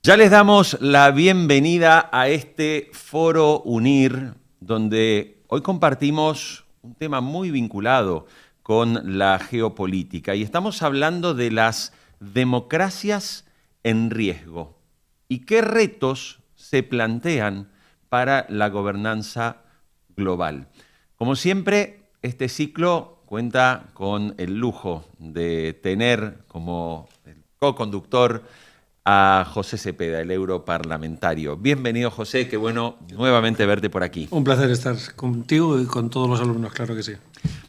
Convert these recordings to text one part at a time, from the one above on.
Ya les damos la bienvenida a este Foro UNIR, donde hoy compartimos un tema muy vinculado con la geopolítica y estamos hablando de las democracias en riesgo y qué retos se plantean para la gobernanza global. Como siempre, este ciclo cuenta con el lujo de tener como el co-conductor a José Cepeda, el europarlamentario. Bienvenido, José, qué bueno nuevamente verte por aquí. Un placer estar contigo y con todos los alumnos, claro que sí.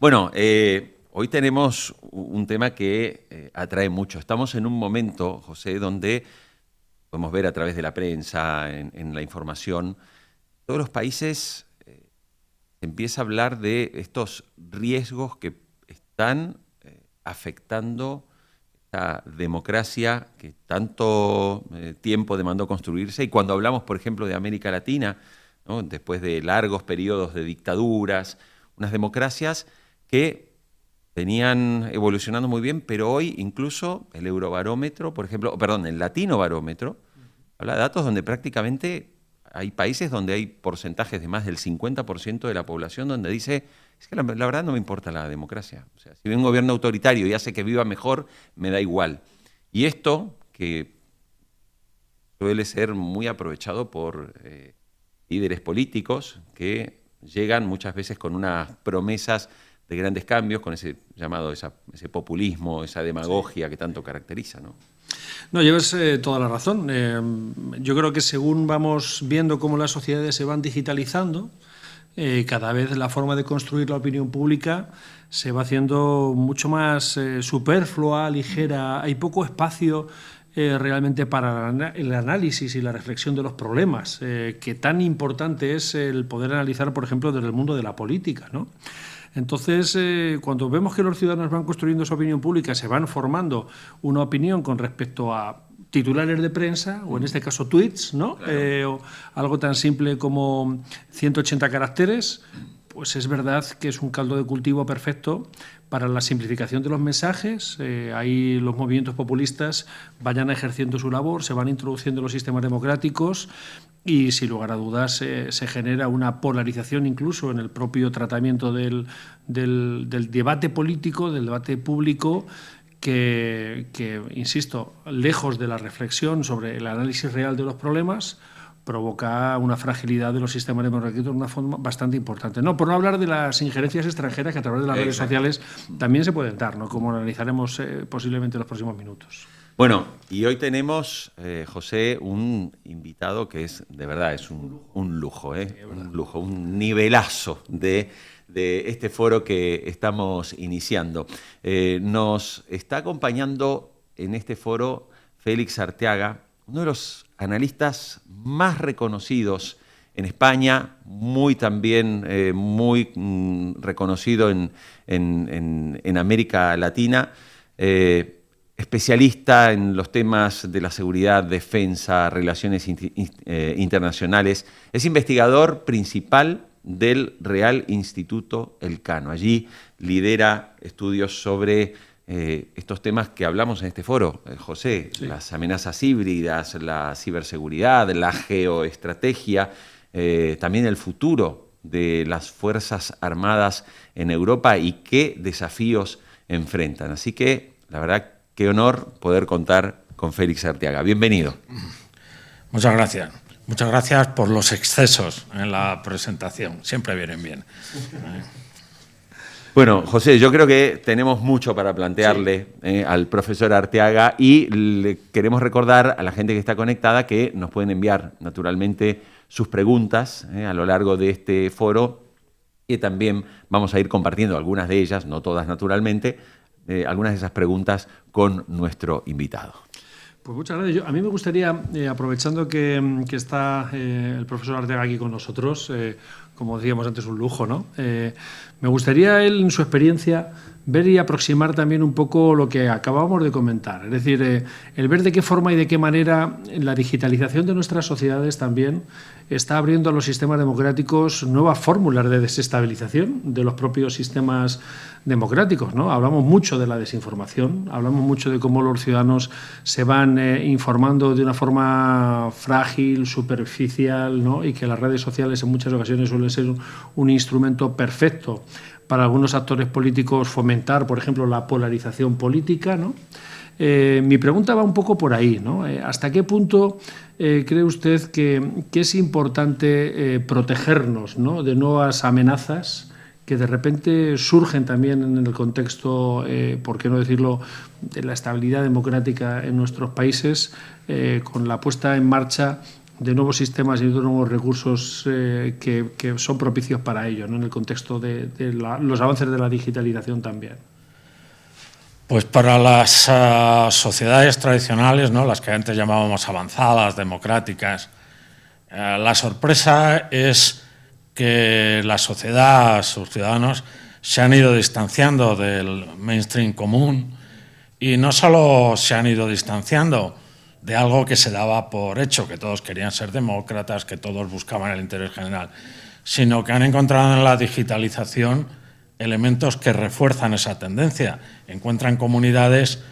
Bueno, hoy tenemos un tema que atrae mucho. Estamos en un momento, José, donde podemos ver a través de la prensa, en la información, todos los países empieza a hablar de estos riesgos que están afectando la democracia que tanto tiempo demandó construirse. Y cuando hablamos, por ejemplo, de América Latina, ¿no? Después de largos periodos de dictaduras, unas democracias que venían evolucionando muy bien, pero hoy incluso el Eurobarómetro, por ejemplo, perdón, el Latinobarómetro, habla de datos donde prácticamente hay países donde hay porcentajes de más del 50% de la población donde dice, es que la verdad no me importa la democracia. O sea, si viene un gobierno autoritario y hace que viva mejor, me da igual. Y esto, que suele ser muy aprovechado por líderes políticos que llegan muchas veces con unas promesas de grandes cambios, con ese llamado, ese populismo, esa demagogia que tanto caracteriza, ¿no? No, llevas toda la razón. Yo creo que según vamos viendo cómo las sociedades se van digitalizando, cada vez la forma de construir la opinión pública se va haciendo mucho más superflua, ligera. Hay poco espacio realmente para el análisis y la reflexión de los problemas, que tan importante es el poder analizar, por ejemplo, desde el mundo de la política, ¿no? Entonces, cuando vemos que los ciudadanos van construyendo su opinión pública, se van formando una opinión con respecto a titulares de prensa, o en este caso tweets, ¿no? Claro. O algo tan simple como 180 caracteres, pues es verdad que es un caldo de cultivo perfecto para la simplificación de los mensajes. Ahí los movimientos populistas vayan ejerciendo su labor, se van introduciendo en los sistemas democráticos y, sin lugar a dudas, se genera una polarización incluso en el propio tratamiento del debate político, del debate público, que, insisto, lejos de la reflexión sobre el análisis real de los problemas, provoca una fragilidad de los sistemas democráticos de una forma bastante importante. No, por no hablar de las injerencias extranjeras que a través de las redes sociales también se pueden dar, ¿no? Como analizaremos posiblemente en los próximos minutos. Bueno, y hoy tenemos, José, un invitado que es, de verdad, es un lujo, ¿eh? Sí, Un lujo, un nivelazo de este foro que estamos iniciando. Nos está acompañando en este foro Félix Arteaga, uno de los analistas más reconocidos en España, muy también muy reconocido en América Latina. Especialista en los temas de la seguridad, defensa, relaciones internacionales. Es investigador principal del Real Instituto Elcano. Allí lidera estudios sobre estos temas que hablamos en este foro, José, sí. Las amenazas híbridas, la ciberseguridad, la geoestrategia, también el futuro de las Fuerzas Armadas en Europa y qué desafíos enfrentan. Así que, la verdad, qué honor poder contar con Félix Arteaga. Bienvenido. Muchas gracias. Muchas gracias por los excesos en la presentación. Siempre vienen bien. Bueno, José, yo creo que tenemos mucho para plantearle al profesor Arteaga y le queremos recordar a la gente que está conectada que nos pueden enviar naturalmente sus preguntas a lo largo de este foro y también vamos a ir compartiendo algunas de ellas, no todas naturalmente, algunas de esas preguntas con nuestro invitado. Pues muchas gracias. A mí me gustaría, aprovechando que está el profesor Arteaga aquí con nosotros, como decíamos antes, un lujo, ¿no? Me gustaría él, en su experiencia, ver y aproximar también un poco lo que acabábamos de comentar. Es decir, el ver de qué forma y de qué manera la digitalización de nuestras sociedades también está abriendo a los sistemas democráticos nuevas fórmulas de desestabilización de los propios sistemas democráticos, ¿no? Hablamos mucho de la desinformación, hablamos mucho de cómo los ciudadanos se van informando de una forma frágil, superficial, ¿no? Y que las redes sociales en muchas ocasiones suelen ser un instrumento perfecto para algunos actores políticos fomentar, por ejemplo, la polarización política, ¿no? Mi pregunta va un poco por ahí, ¿no? ¿Hasta qué punto cree usted que es importante protegernos, ¿no?, de nuevas amenazas que de repente surgen también en el contexto, por qué no decirlo, de la estabilidad democrática en nuestros países, con la puesta en marcha de nuevos sistemas y de nuevos recursos que son propicios para ello, ¿no?, en el contexto de los avances de la digitalización también? Pues para las sociedades tradicionales, ¿no?, las que antes llamábamos avanzadas, democráticas, la sorpresa es que la sociedad, sus ciudadanos, se han ido distanciando del mainstream común, y no solo se han ido distanciando de algo que se daba por hecho, que todos querían ser demócratas, que todos buscaban el interés general, sino que han encontrado en la digitalización elementos que refuerzan esa tendencia. Encuentran comunidades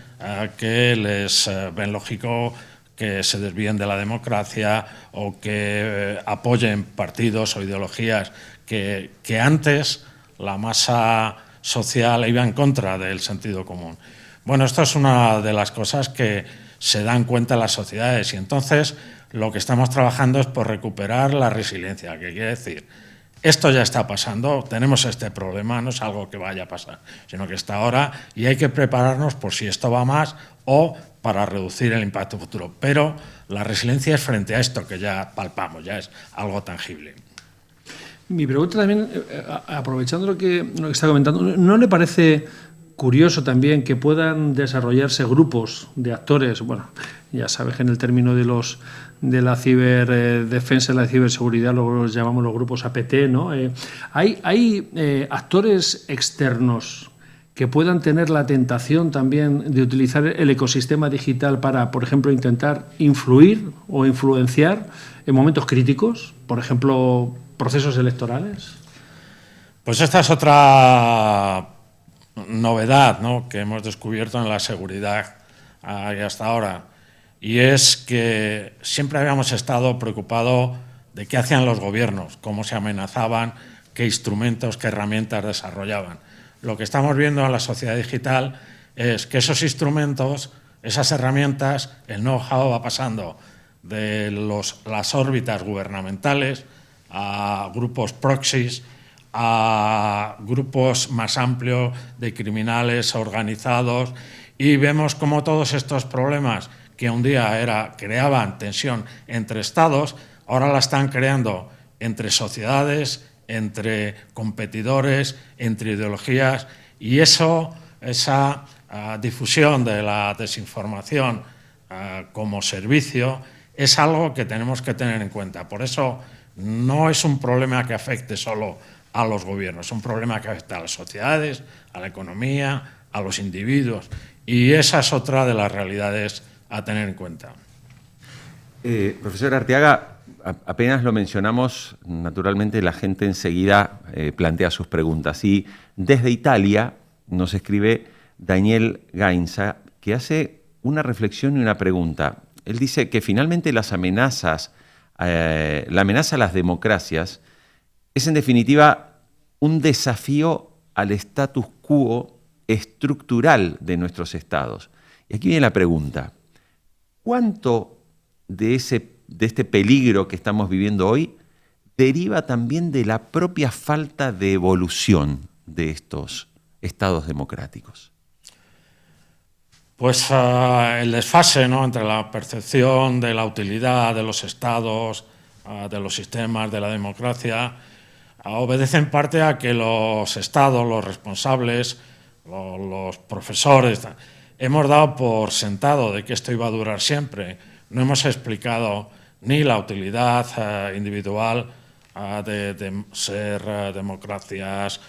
que les ven lógico que se desvíen de la democracia o que apoyen partidos o ideologías que antes la masa social iba en contra del sentido común. Bueno, esto es una de las cosas que se dan cuenta las sociedades, y entonces lo que estamos trabajando es por recuperar la resiliencia, que quiere decir, esto ya está pasando, tenemos este problema, no es algo que vaya a pasar, sino que está ahora y hay que prepararnos por si esto va más o para reducir el impacto futuro. Pero la resiliencia es frente a esto que ya palpamos, ya es algo tangible. Mi pregunta también, aprovechando lo que está comentando, ¿no le parece curioso también que puedan desarrollarse grupos de actores? Bueno, ya sabes que en el término de la ciberdefensa y la ciberseguridad los llamamos los grupos APT, ¿no? ¿Hay actores externos que puedan tener la tentación también de utilizar el ecosistema digital para, por ejemplo, intentar influir o influenciar en momentos críticos, por ejemplo, procesos electorales? Pues esta es otra novedad, ¿no?, que hemos descubierto en la seguridad hasta ahora, y es que siempre habíamos estado preocupados de qué hacían los gobiernos, cómo se amenazaban, qué instrumentos, qué herramientas desarrollaban. Lo que estamos viendo en la sociedad digital es que esos instrumentos, esas herramientas, el know-how va pasando de las órbitas gubernamentales a grupos proxies, a grupos más amplios de criminales organizados, y vemos cómo todos estos problemas que un día creaban tensión entre estados, ahora la están creando entre sociedades, entre competidores, entre ideologías, y esa difusión de la desinformación como servicio es algo que tenemos que tener en cuenta. Por eso no es un problema que afecte solo a los gobiernos, es un problema que afecta a las sociedades, a la economía, a los individuos, y esa es otra de las realidades a tener en cuenta. Profesor Arteaga, apenas lo mencionamos, naturalmente la gente enseguida plantea sus preguntas. Y desde Italia nos escribe Daniel Gainza, que hace una reflexión y una pregunta. Él dice que finalmente la amenaza a las democracias es en definitiva un desafío al status quo estructural de nuestros estados. Y aquí viene la pregunta: ¿cuánto de este peligro que estamos viviendo hoy deriva también de la propia falta de evolución de estos estados democráticos? Pues el desfase, ¿no?, entre la percepción de la utilidad de los estados, de los sistemas, de la democracia, obedece en parte a que los estados, los responsables, los profesores, hemos dado por sentado de que esto iba a durar siempre. No hemos explicado ni la utilidad individual de ser democracias,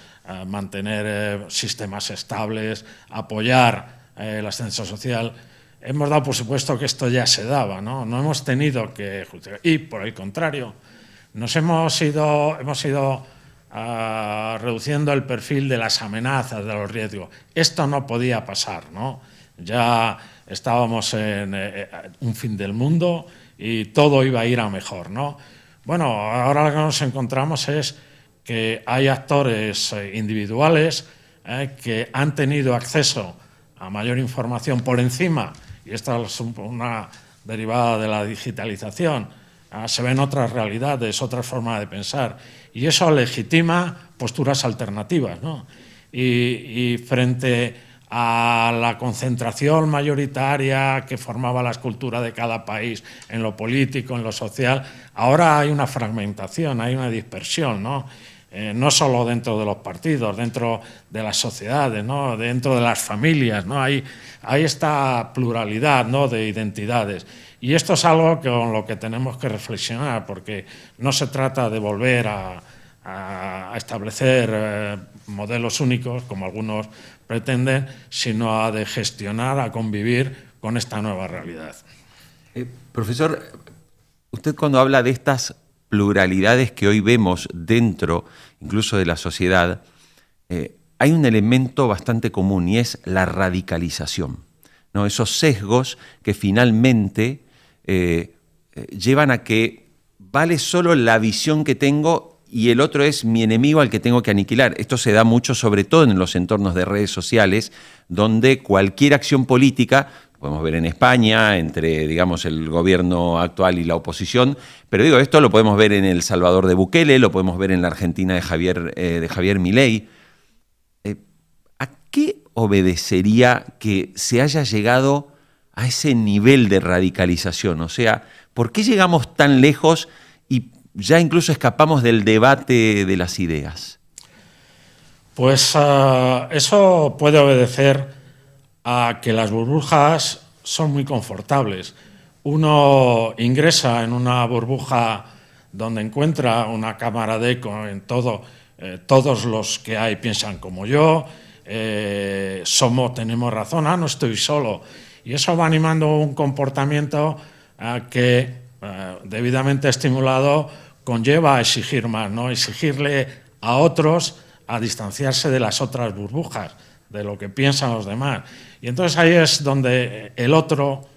mantener sistemas estables, apoyar el ascenso social, hemos dado por supuesto que esto ya se daba, ¿no? No hemos tenido que justificar. Y por el contrario, nos hemos ido reduciendo el perfil de las amenazas, de los riesgos. Esto no podía pasar, ¿no? Ya estábamos en un fin del mundo y todo iba a ir a mejor, ¿no? Bueno, ahora lo que nos encontramos es que hay actores individuales que han tenido acceso a mayor información por encima, y esta es una derivada de la digitalización, se ven otras realidades, otras formas de pensar, y eso legitima posturas alternativas, ¿no? Y frente a la concentración mayoritaria que formaba la escultura de cada país en lo político, en lo social, ahora hay una fragmentación, hay una dispersión, ¿no? No solo dentro de los partidos, dentro de las sociedades, ¿no? Dentro de las familias, ¿no? Hay esta pluralidad, ¿no? De identidades. Y esto es algo con lo que tenemos que reflexionar, porque no se trata de volver a establecer modelos únicos, como algunos pretenden, sino a de gestionar, a convivir con esta nueva realidad. Profesor, usted cuando habla de estas pluralidades que hoy vemos dentro incluso de la sociedad, hay un elemento bastante común y es la radicalización, ¿no? Esos sesgos que finalmente llevan a que vale solo la visión que tengo y el otro es mi enemigo al que tengo que aniquilar. Esto se da mucho, sobre todo en los entornos de redes sociales, donde cualquier acción política, podemos ver en España, entre, digamos, el gobierno actual y la oposición, pero digo, esto lo podemos ver en El Salvador de Bukele, lo podemos ver en la Argentina de Javier Milei. ¿A qué obedecería que se haya llegado a ese nivel de radicalización? O sea, ¿por qué llegamos tan lejos y ya incluso escapamos del debate de las ideas? Pues eso puede obedecer a que las burbujas son muy confortables. Uno ingresa en una burbuja donde encuentra una cámara de eco en todos los que hay piensan como yo, tenemos razón, no estoy solo. Y eso va animando un comportamiento que, debidamente estimulado, conlleva a exigir más, ¿no? Exigirle a otros a distanciarse de las otras burbujas, de lo que piensan los demás. Y entonces ahí es donde el otro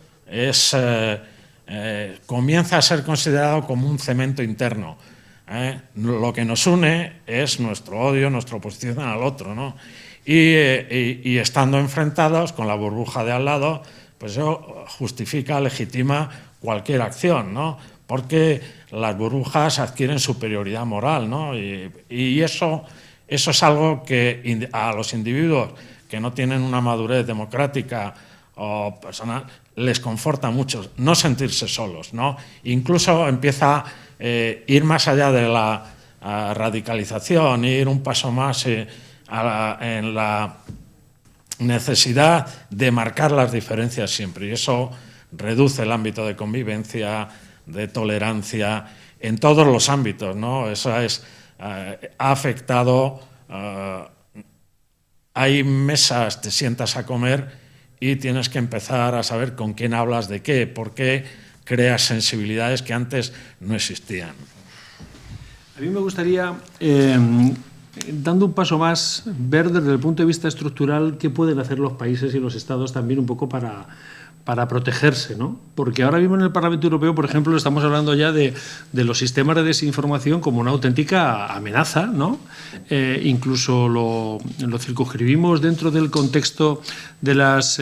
comienza a ser considerado como un cemento interno. Lo que nos une es nuestro odio, nuestra oposición al otro, ¿no? Y estando enfrentados con la burbuja de al lado, pues eso justifica, legitima cualquier acción, ¿no? Porque las burbujas adquieren superioridad moral, ¿no? Y eso es algo que a los individuos que no tienen una madurez democrática o personal les conforta mucho no sentirse solos, ¿no? Incluso empieza a ir más allá de la radicalización, ir un paso más en la necesidad de marcar las diferencias siempre, y eso reduce el ámbito de convivencia, de tolerancia, en todos los ámbitos, ¿no? Eso ha afectado. Hay mesas, te sientas a comer y tienes que empezar a saber con quién hablas de qué, por qué creas sensibilidades que antes no existían. A mí me gustaría, dando un paso más, ver desde el punto de vista estructural qué pueden hacer los países y los estados también un poco para protegerse, ¿no? Porque ahora mismo en el Parlamento Europeo, por ejemplo, estamos hablando ya de los sistemas de desinformación como una auténtica amenaza, ¿no? Incluso lo circunscribimos dentro del contexto de las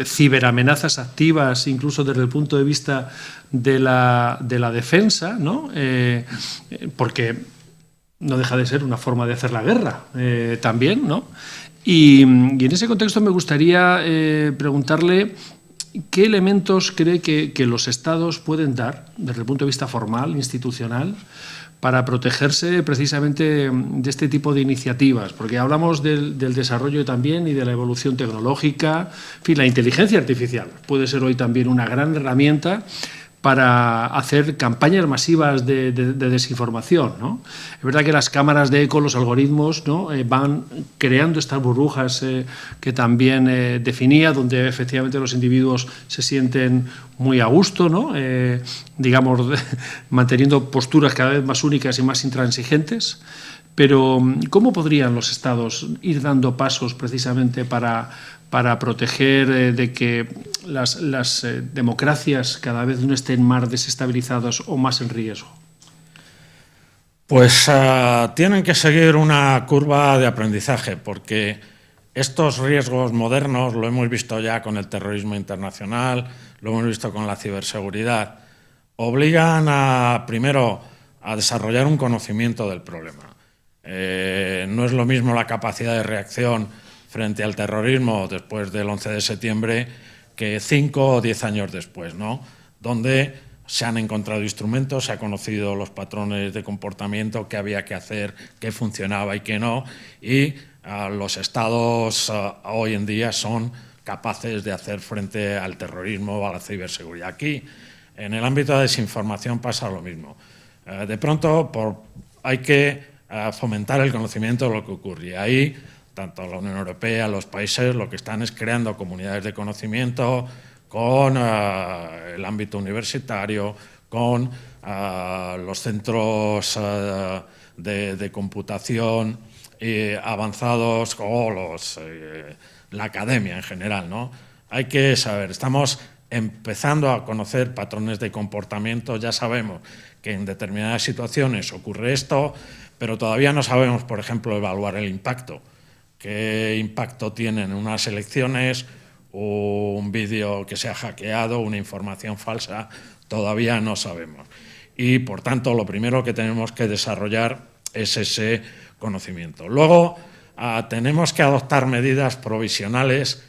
ciberamenazas activas, incluso desde el punto de vista de la defensa, ¿no? Porque no deja de ser una forma de hacer la guerra también, ¿no? Y en ese contexto me gustaría preguntarle ¿qué elementos cree que los estados pueden dar, desde el punto de vista formal, institucional, para protegerse precisamente de este tipo de iniciativas? Porque hablamos del desarrollo también y de la evolución tecnológica. En fin, la inteligencia artificial puede ser hoy también una gran herramienta para hacer campañas masivas de desinformación, ¿no? Es verdad que las cámaras de eco, los algoritmos, ¿no?, van creando estas burbujas que también definía, donde efectivamente los individuos se sienten muy a gusto, ¿no?, digamos, manteniendo posturas cada vez más únicas y más intransigentes. Pero ¿cómo podrían los Estados ir dando pasos precisamente para proteger de que las democracias cada vez no estén más desestabilizadas o más en riesgo? Pues tienen que seguir una curva de aprendizaje, porque estos riesgos modernos, lo hemos visto ya con el terrorismo internacional, lo hemos visto con la ciberseguridad, obligan primero a desarrollar un conocimiento del problema. No es lo mismo la capacidad de reacción frente al terrorismo después del 11 de septiembre que 5 o 10 años después, ¿no?, donde se han encontrado instrumentos, se han conocido los patrones de comportamiento, qué había que hacer, qué funcionaba y qué no, y los Estados hoy en día son capaces de hacer frente al terrorismo o a la ciberseguridad. Aquí, en el ámbito de desinformación, pasa lo mismo. De pronto hay que fomentar el conocimiento de lo que ocurre. Y ahí, tanto la Unión Europea, los países, lo que están es creando comunidades de conocimiento con el ámbito universitario, con los centros de computación avanzados o la academia en general, ¿no? Hay que saber, estamos empezando a conocer patrones de comportamiento, ya sabemos que en determinadas situaciones ocurre esto, pero todavía no sabemos, por ejemplo, evaluar el impacto. ¿Qué impacto tienen unas elecciones, un vídeo que se ha hackeado, una información falsa? Todavía no sabemos. Y, por tanto, lo primero que tenemos que desarrollar es ese conocimiento. Luego, tenemos que adoptar medidas provisionales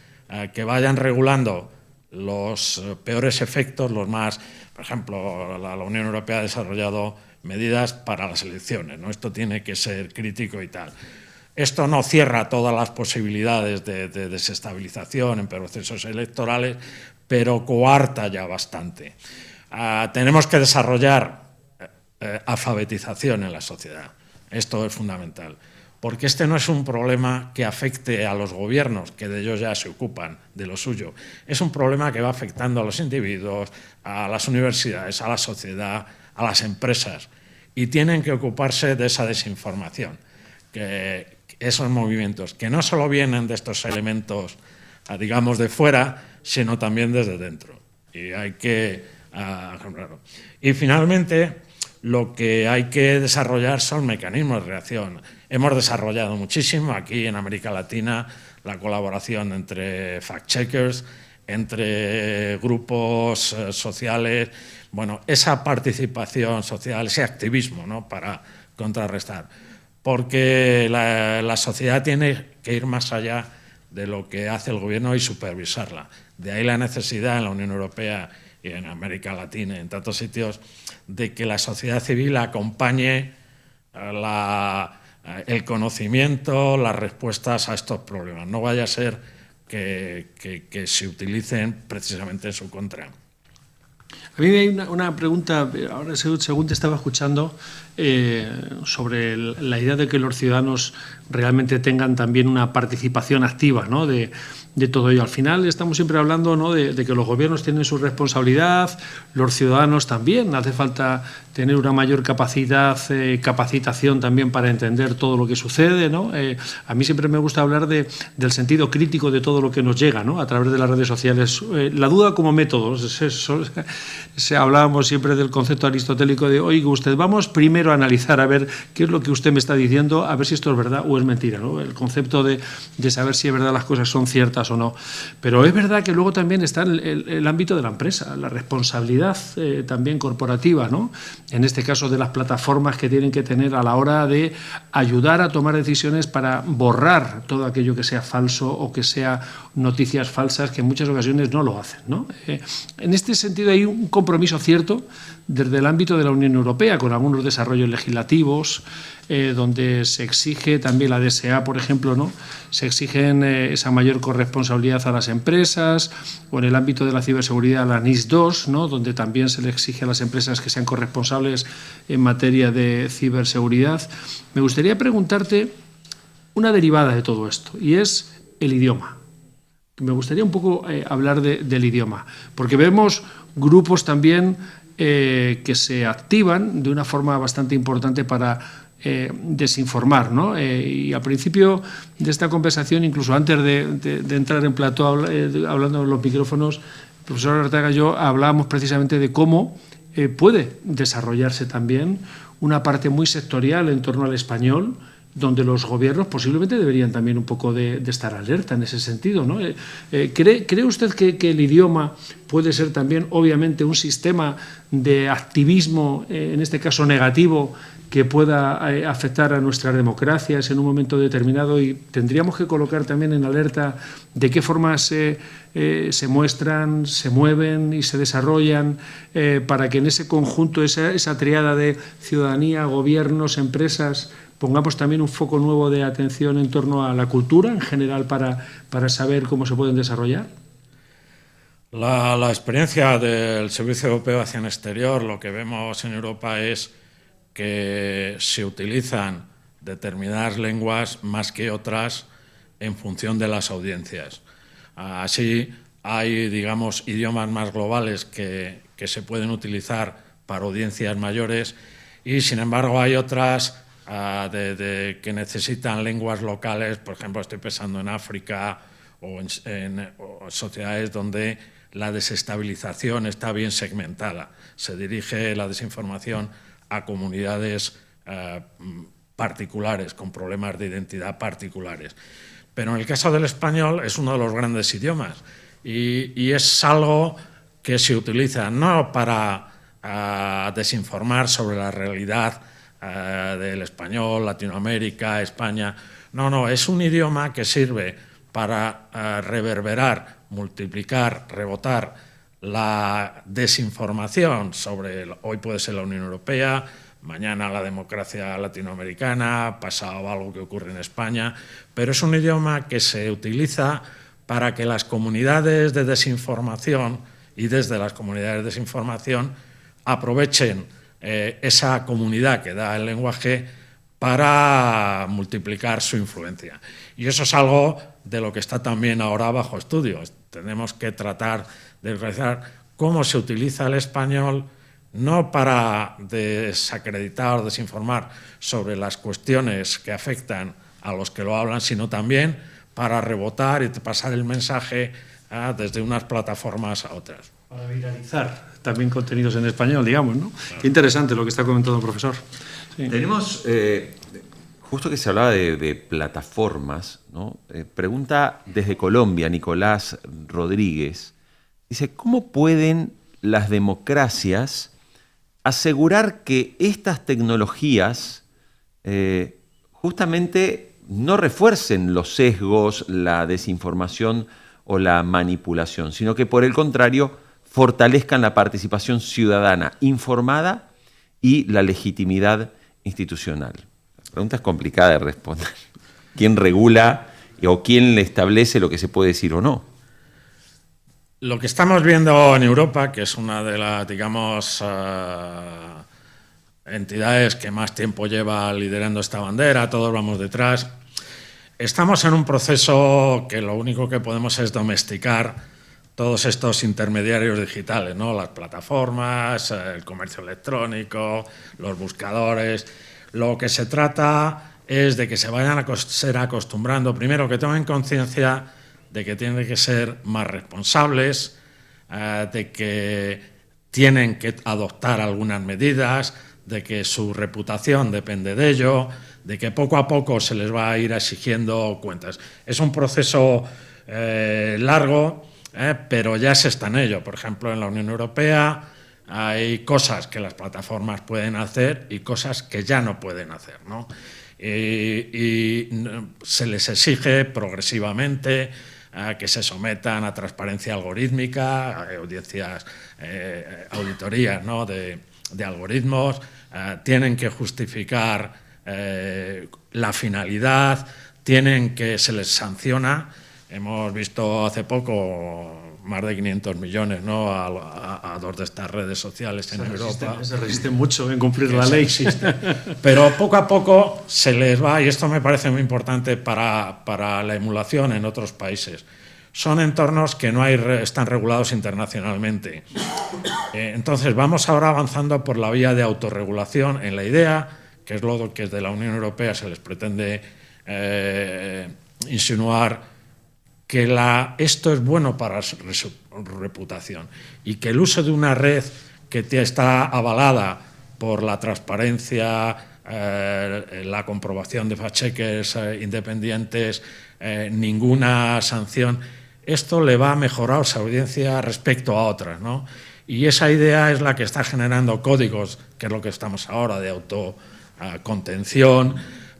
que vayan regulando los peores efectos, los más... Por ejemplo, la Unión Europea ha desarrollado medidas para las elecciones, ¿no? Esto tiene que ser crítico y tal. Esto no cierra todas las posibilidades de desestabilización en procesos electorales, pero coarta ya bastante. Tenemos que desarrollar alfabetización en la sociedad. Esto es fundamental, porque este no es un problema que afecte a los gobiernos, que de ellos ya se ocupan, de lo suyo. Es un problema que va afectando a los individuos, a las universidades, a la sociedad, a las empresas, y tienen que ocuparse de esa desinformación, que esos movimientos, que no solo vienen de estos elementos, digamos, de fuera, sino también desde dentro. Y hay que... Y finalmente, lo que hay que desarrollar son mecanismos de reacción. Hemos desarrollado muchísimo aquí en América Latina la colaboración entre fact-checkers, entre grupos sociales, bueno, esa participación social, ese activismo, ¿no?, para contrarrestar. Porque la sociedad tiene que ir más allá de lo que hace el gobierno y supervisarla. De ahí la necesidad en la Unión Europea y en América Latina, en tantos sitios, de que la sociedad civil acompañe el conocimiento, las respuestas a estos problemas. No vaya a ser que se utilicen precisamente en su contra. A mí hay una pregunta, ahora según te estaba escuchando, sobre la idea de que los ciudadanos realmente tengan también una participación activa, ¿no?, de todo ello. Al final estamos siempre hablando, ¿no?, de que los gobiernos tienen su responsabilidad, los ciudadanos también. Hace falta tener una mayor capacitación también para entender todo lo que sucede, ¿no? A mí siempre me gusta hablar del sentido crítico de todo lo que nos llega, ¿no?, a través de las redes sociales. La duda como método. Hablábamos siempre del concepto aristotélico de, oiga usted, vamos primero a analizar a ver qué es lo que usted me está diciendo, a ver si esto es verdad o es mentira, ¿no? El concepto de saber si es verdad las cosas son ciertas o no. Pero es verdad que luego también está el ámbito de la empresa, la responsabilidad también corporativa, ¿no?, en este caso de las plataformas que tienen que tener a la hora de ayudar a tomar decisiones para borrar todo aquello que sea falso o que sea noticias falsas, que en muchas ocasiones no lo hacen, ¿no? En este sentido hay un compromiso cierto desde el ámbito de la Unión Europea con algunos desarrollos legislativos donde se exige también la DSA, por ejemplo, ¿no? Se exigen esa mayor corresponsabilidad a las empresas, o en el ámbito de la ciberseguridad la NIS 2, ¿no? Donde también se le exige a las empresas que sean corresponsables en materia de ciberseguridad. Me gustaría preguntarte una derivada de todo esto, y es el idioma. Me gustaría un poco hablar del idioma, porque vemos grupos también que se activan de una forma bastante importante para desinformar, ¿no? Y al principio de esta conversación, incluso antes de entrar en plató hablando en los micrófonos, el profesor Arteaga y yo hablábamos precisamente de cómo puede desarrollarse también una parte muy sectorial en torno al español, donde los gobiernos posiblemente deberían también un poco de estar alerta en ese sentido, ¿no? ¿Cree usted que el idioma puede ser también, obviamente, un sistema de activismo, en este caso negativo, que pueda afectar a nuestras democracias en un momento determinado, y tendríamos que colocar también en alerta de qué formas se muestran, se mueven y se desarrollan para que en ese conjunto, esa triada de ciudadanía, gobiernos, empresas, pongamos también un foco nuevo de atención en torno a la cultura en general para saber cómo se pueden desarrollar? La experiencia del Servicio Europeo de Acción Exterior, lo que vemos en Europa es que se utilizan determinadas lenguas más que otras en función de las audiencias. Así hay, digamos, idiomas más globales que se pueden utilizar para audiencias mayores, y sin embargo hay otras que necesitan lenguas locales. Por ejemplo, estoy pensando en África o en sociedades donde la desestabilización está bien segmentada. Se dirige la desinformación a comunidades particulares, con problemas de identidad particulares. Pero en el caso del español es uno de los grandes idiomas, y es algo que se utiliza no para desinformar sobre la realidad del español, Latinoamérica, España. No, es un idioma que sirve para reverberar, multiplicar, rebotar la desinformación sobre, hoy puede ser la Unión Europea, mañana la democracia latinoamericana, pasado algo que ocurre en España, pero es un idioma que se utiliza para que las comunidades de desinformación, y desde las comunidades de desinformación, aprovechen esa comunidad que da el lenguaje para multiplicar su influencia. Y eso es algo de lo que está también ahora bajo estudio. Tenemos que tratar de realizar cómo se utiliza el español, no para desacreditar o desinformar sobre las cuestiones que afectan a los que lo hablan, sino también para rebotar y pasar el mensaje desde unas plataformas a otras. Para viralizar también contenidos en español, digamos, ¿no? Claro. Qué interesante lo que está comentando el profesor. Sí. Tenemos, justo que se hablaba de plataformas, ¿no? Pregunta desde Colombia Nicolás Rodríguez. Dice, ¿cómo pueden las democracias asegurar que estas tecnologías justamente no refuercen los sesgos, la desinformación o la manipulación, sino que por el contrario fortalezcan la participación ciudadana informada y la legitimidad institucional? La pregunta es complicada de responder. ¿Quién regula o quién le establece lo que se puede decir o no? Lo que estamos viendo en Europa, que es una de las, digamos, entidades que más tiempo lleva liderando esta bandera, todos vamos detrás, estamos en un proceso que lo único que podemos es domesticar todos estos intermediarios digitales, ¿no? Las plataformas, el comercio electrónico, los buscadores. Lo que se trata es de que se vayan a ser acostumbrando, primero que tomen conciencia de que tienen que ser más responsables, de que tienen que adoptar algunas medidas, de que su reputación depende de ello, de que poco a poco se les va a ir exigiendo cuentas. Es un proceso largo, pero ya se está en ello. Por ejemplo, en la Unión Europea hay cosas que las plataformas pueden hacer y cosas que ya no pueden hacer, ¿no? Y se les exige progresivamente que se sometan a transparencia algorítmica, a auditorías, ¿no? de algoritmos, tienen que justificar la finalidad, se les sanciona. Hemos visto hace poco más de 500 millones, ¿no?, a dos de estas redes sociales en Europa. Se resisten mucho en cumplir la ley. Pero poco a poco se les va, y esto me parece muy importante para la emulación en otros países. Son entornos que no están regulados internacionalmente. Entonces vamos ahora avanzando por la vía de autorregulación en la idea, que es lo que desde la Unión Europea se les pretende insinuar, que esto es bueno para su reputación y que el uso de una red que está avalada por la transparencia, la comprobación de fact-checkers independientes, ninguna sanción, esto le va a mejorar su audiencia respecto a otras, ¿no? Y esa idea es la que está generando códigos, que es lo que estamos ahora, de autocontención,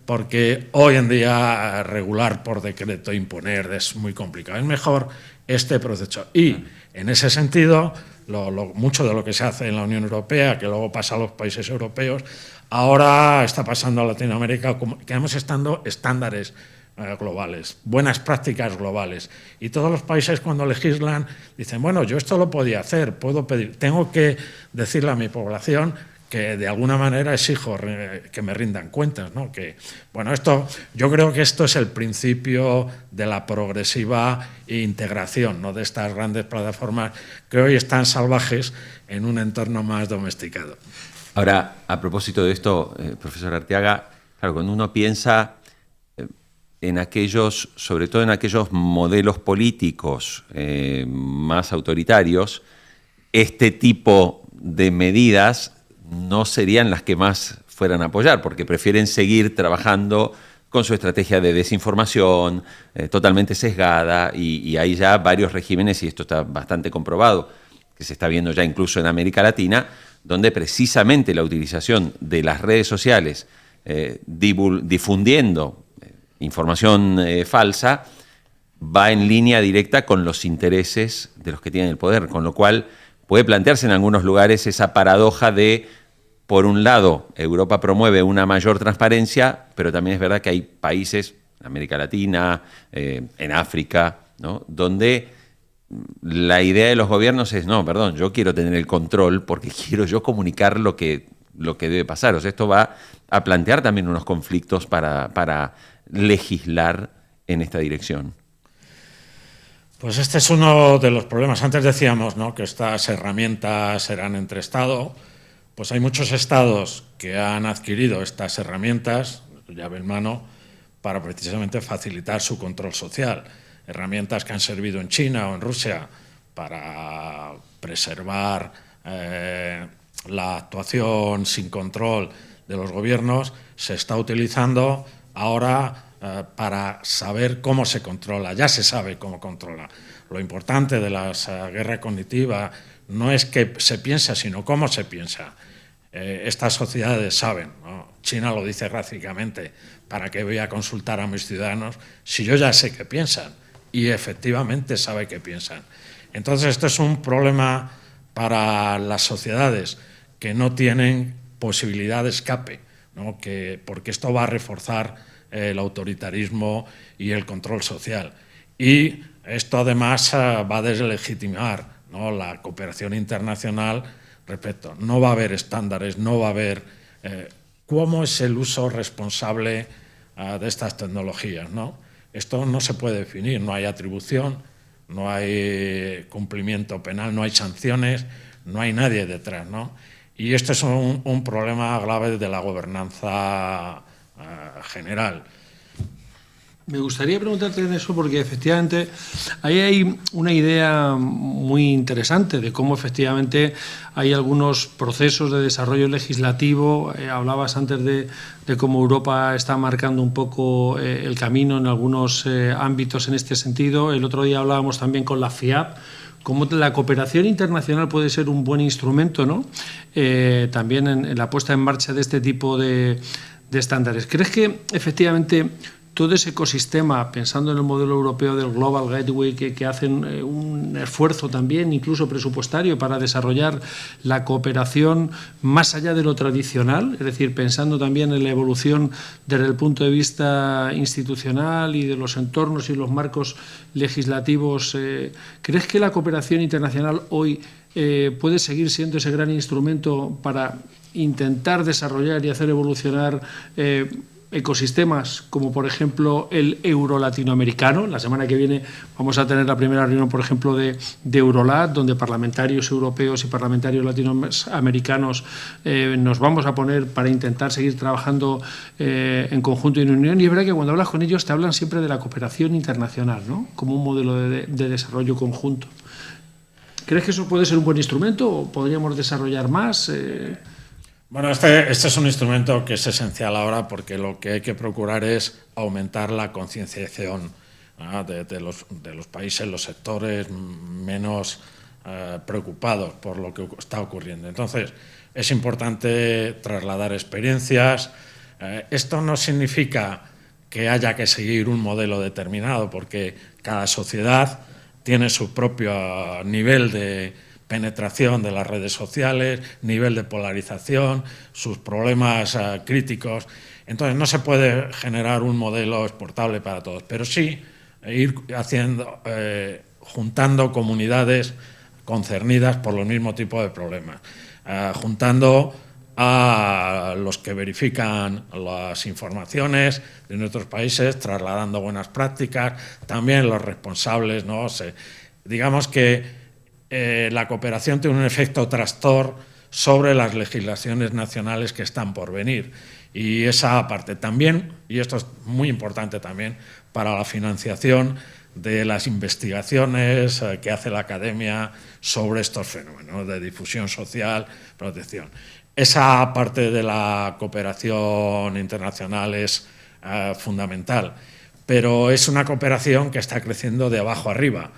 porque hoy en día regular por decreto, imponer, es muy complicado. Es mejor este proceso. Y en ese sentido, mucho de lo que se hace en la Unión Europea, que luego pasa a los países europeos, ahora está pasando a Latinoamérica, quedamos estando estándares globales, buenas prácticas globales. Y todos los países, cuando legislan, dicen, bueno, yo esto lo podía hacer, puedo pedir, tengo que decirle a mi población que de alguna manera exijo que me rindan cuentas, ¿no? Bueno, yo creo que esto es el principio de la progresiva integración, ¿no?, de estas grandes plataformas que hoy están salvajes en un entorno más domesticado. Ahora, a propósito de esto, profesor Arteaga, claro, cuando uno piensa sobre todo en aquellos modelos políticos más autoritarios, este tipo de medidas no serían las que más fueran a apoyar, porque prefieren seguir trabajando con su estrategia de desinformación totalmente sesgada, y hay ya varios regímenes, y esto está bastante comprobado, que se está viendo ya incluso en América Latina, donde precisamente la utilización de las redes sociales difundiendo información falsa va en línea directa con los intereses de los que tienen el poder, con lo cual puede plantearse en algunos lugares esa paradoja de, por un lado, Europa promueve una mayor transparencia, pero también es verdad que hay países, en América Latina, en África, ¿no?, donde la idea de los gobiernos es, no, perdón, yo quiero tener el control porque quiero yo comunicar lo que debe pasar. O sea, esto va a plantear también unos conflictos para legislar en esta dirección. Pues este es uno de los problemas. Antes decíamos, ¿no?, que estas herramientas serán entre Estado. Pues hay muchos estados que han adquirido estas herramientas, llave en mano, para precisamente facilitar su control social. Herramientas que han servido en China o en Rusia para preservar la actuación sin control de los gobiernos, se está utilizando ahora para saber cómo se controla. Ya se sabe cómo controla. Lo importante de la guerra cognitiva no es qué se piensa, sino cómo se piensa. Estas sociedades saben, ¿no? China lo dice gráficamente, ¿para qué voy a consultar a mis ciudadanos si yo ya sé qué piensan? Y efectivamente sabe qué piensan. Entonces esto es un problema para las sociedades que no tienen posibilidad de escape, ¿no? Porque esto va a reforzar el autoritarismo y el control social. Y esto además va a deslegitimar, ¿no?, la cooperación internacional respecto. No va a haber estándares, no va a haber cómo es el uso responsable de estas tecnologías, ¿no? Esto no se puede definir, no hay atribución, no hay cumplimiento penal, no hay sanciones, no hay nadie detrás, ¿no? Y esto es un problema grave de la gobernanza general. Me gustaría preguntarte en eso porque efectivamente ahí hay una idea muy interesante de cómo efectivamente hay algunos procesos de desarrollo legislativo. Hablabas antes de cómo Europa está marcando un poco el camino en algunos ámbitos en este sentido. El otro día hablábamos también con la FIAP, cómo la cooperación internacional puede ser un buen instrumento, ¿no? También en la puesta en marcha de este tipo de estándares. ¿Crees que efectivamente todo ese ecosistema, pensando en el modelo europeo del Global Gateway, que hacen un esfuerzo también, incluso presupuestario, para desarrollar la cooperación más allá de lo tradicional, es decir, pensando también en la evolución desde el punto de vista institucional y de los entornos y los marcos legislativos. ¿Crees que la cooperación internacional hoy puede seguir siendo ese gran instrumento para intentar desarrollar y hacer evolucionar ecosistemas como por ejemplo el euro-latinoamericano? La semana que viene vamos a tener la primera reunión, por ejemplo, de Eurolat, donde parlamentarios europeos y parlamentarios latinoamericanos nos vamos a poner para intentar seguir trabajando en conjunto y en unión. Y es verdad que cuando hablas con ellos te hablan siempre de la cooperación internacional, ¿no?, como un modelo de desarrollo conjunto. ¿Crees que eso puede ser un buen instrumento o podríamos desarrollar más? Bueno, este es un instrumento que es esencial ahora, porque lo que hay que procurar es aumentar la concienciación de los países, los sectores menos preocupados por lo que está ocurriendo. Entonces, es importante trasladar experiencias. Esto no significa que haya que seguir un modelo determinado, porque cada sociedad tiene su propio nivel de penetración de las redes sociales, nivel de polarización, sus problemas críticos. Entonces no se puede generar un modelo exportable para todos, pero sí ir juntando comunidades concernidas por los mismos tipos de problemas, juntando a los que verifican las informaciones de nuestros países, trasladando buenas prácticas, también los responsables, ¿no? Digamos que la cooperación tiene un efecto tractor sobre las legislaciones nacionales que están por venir, y esa parte también, y esto es muy importante también para la financiación de las investigaciones que hace la academia sobre estos fenómenos de difusión social, protección. Esa parte de la cooperación internacional es fundamental, pero es una cooperación que está creciendo de abajo arriba,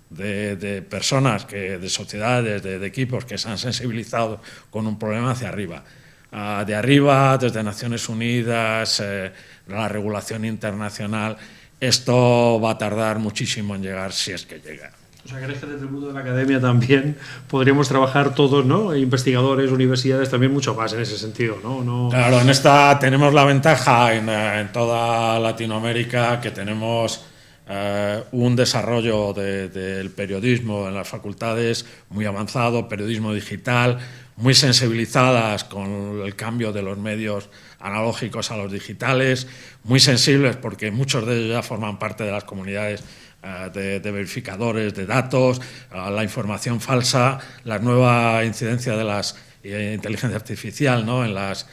de personas, de sociedades, de equipos que se han sensibilizado con un problema hacia arriba. De arriba, desde Naciones Unidas, la regulación internacional, esto va a tardar muchísimo en llegar, si es que llega. O sea, ¿crees que desde el mundo de la academia también podríamos trabajar todos, ¿no?, investigadores, universidades, también mucho más en ese sentido, ¿no? Claro, en esta tenemos la ventaja en toda Latinoamérica, que tenemos un desarrollo del periodismo en las facultades muy avanzado, periodismo digital, muy sensibilizadas con el cambio de los medios analógicos a los digitales, muy sensibles porque muchos de ellos ya forman parte de las comunidades de verificadores de datos, la información falsa, la nueva incidencia de las inteligencia artificial, ¿no?, en las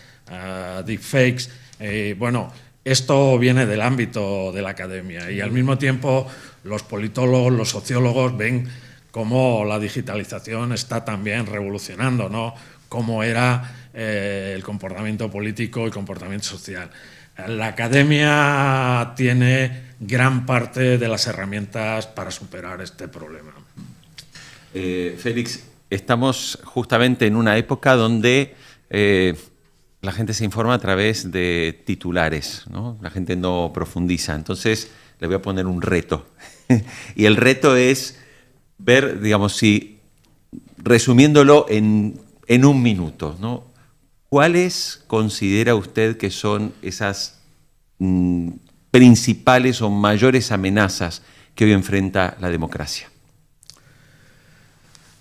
deepfakes. Bueno, esto viene del ámbito de la academia, y al mismo tiempo los politólogos, los sociólogos ven cómo la digitalización está también revolucionando, ¿no?, cómo era el comportamiento político y comportamiento social. La academia tiene gran parte de las herramientas para superar este problema. Félix, estamos justamente en una época donde la gente se informa a través de titulares, ¿no? La gente no profundiza. Entonces, le voy a poner un reto. Y el reto es ver, digamos, si, resumiéndolo en un minuto, ¿no?, ¿cuáles considera usted que son esas principales o mayores amenazas que hoy enfrenta la democracia?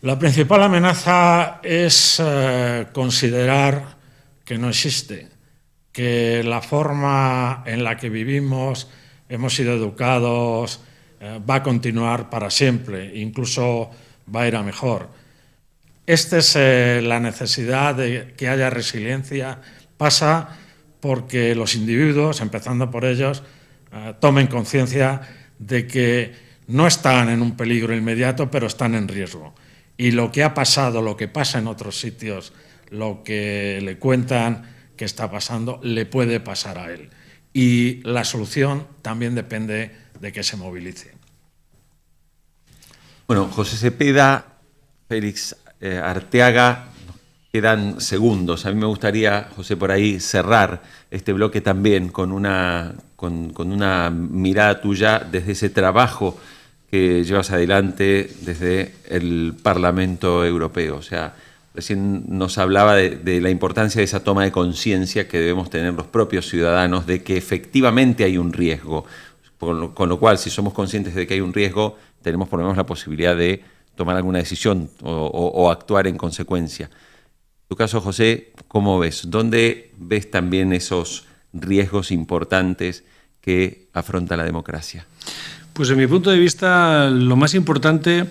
La principal amenaza es considerar que no existe, que la forma en la que vivimos, hemos sido educados, va a continuar para siempre, incluso va a ir a mejor. Esta es la necesidad de que haya resiliencia, pasa porque los individuos, empezando por ellos, tomen conciencia de que no están en un peligro inmediato, pero están en riesgo. Y lo que ha pasado, lo que pasa en otros sitios, lo que le cuentan que está pasando, le puede pasar a él. Y la solución también depende de que se movilice. Bueno, José Cepeda, Félix Arteaga, quedan segundos. A mí me gustaría, José, por ahí cerrar este bloque también con una mirada tuya desde ese trabajo que llevas adelante desde el Parlamento Europeo. O sea, recién nos hablaba de la importancia de esa toma de conciencia que debemos tener los propios ciudadanos de que efectivamente hay un riesgo. Con lo cual, si somos conscientes de que hay un riesgo, tenemos por lo menos la posibilidad de tomar alguna decisión o actuar en consecuencia. En tu caso, José, ¿cómo ves? ¿Dónde ves también esos riesgos importantes que afronta la democracia? Pues, en mi punto de vista, lo más importante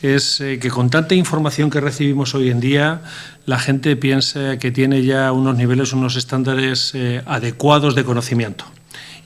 es que con tanta información que recibimos hoy en día, la gente piensa que tiene ya unos niveles, unos estándares adecuados de conocimiento.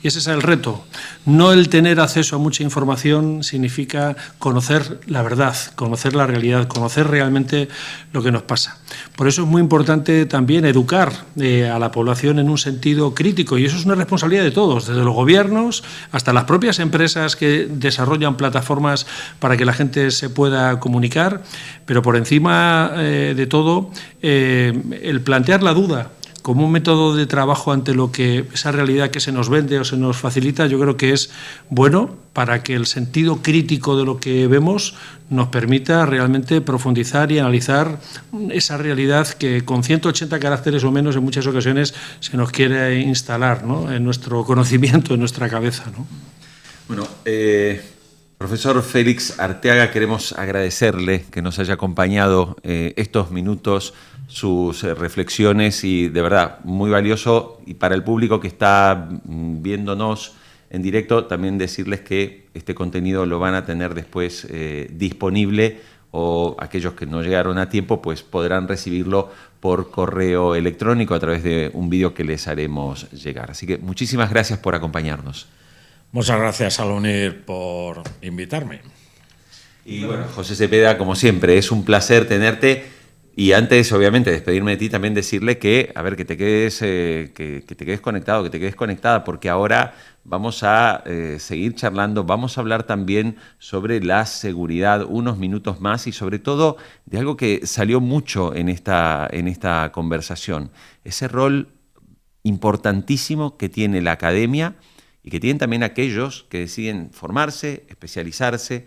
Y ese es el reto. No el tener acceso a mucha información significa conocer la verdad, conocer la realidad, conocer realmente lo que nos pasa. Por eso es muy importante también educar a la población en un sentido crítico, y eso es una responsabilidad de todos, desde los gobiernos hasta las propias empresas que desarrollan plataformas para que la gente se pueda comunicar, pero por encima de todo, el plantear la duda como un método de trabajo ante lo que esa realidad que se nos vende o se nos facilita, yo creo que es bueno para que el sentido crítico de lo que vemos nos permita realmente profundizar y analizar esa realidad que con 180 caracteres o menos en muchas ocasiones se nos quiere instalar, ¿no?, en nuestro conocimiento, en nuestra cabeza, ¿no? Bueno, profesor Félix Arteaga, queremos agradecerle que nos haya acompañado estos minutos, sus reflexiones, y de verdad muy valioso. Y para el público que está viéndonos en directo, también decirles que este contenido lo van a tener después disponible, o aquellos que no llegaron a tiempo pues podrán recibirlo por correo electrónico a través de un vídeo que les haremos llegar. Así que muchísimas gracias por acompañarnos. Muchas gracias, Al Unir, por invitarme. Y bueno, José Cepeda, como siempre, es un placer tenerte. Y antes, obviamente, de despedirme de ti, también decirle que, a ver, que te quedes conectado, que te quedes conectada, porque ahora vamos a seguir charlando, vamos a hablar también sobre la seguridad unos minutos más, y sobre todo de algo que salió mucho en esta conversación, ese rol importantísimo que tiene la academia y que tienen también aquellos que deciden formarse, especializarse,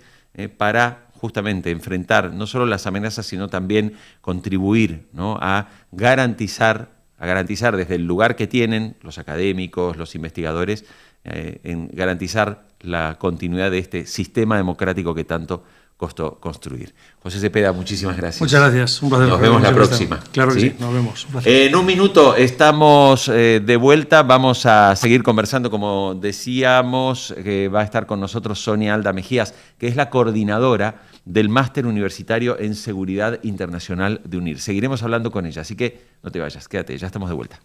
para justamente enfrentar no solo las amenazas, sino también contribuir, ¿no?, a garantizar desde el lugar que tienen los académicos, los investigadores, en garantizar la continuidad de este sistema democrático que tanto costó construir. José Cepeda, muchísimas gracias. Muchas gracias, un placer. Nos vemos la próxima. Claro que sí, nos vemos. En un minuto estamos de vuelta, vamos a seguir conversando, como decíamos, que va a estar con nosotros Sonia Alda Mejías, que es la coordinadora del Máster Universitario en Seguridad Internacional de UNIR. Seguiremos hablando con ella, así que no te vayas, quédate, ya estamos de vuelta.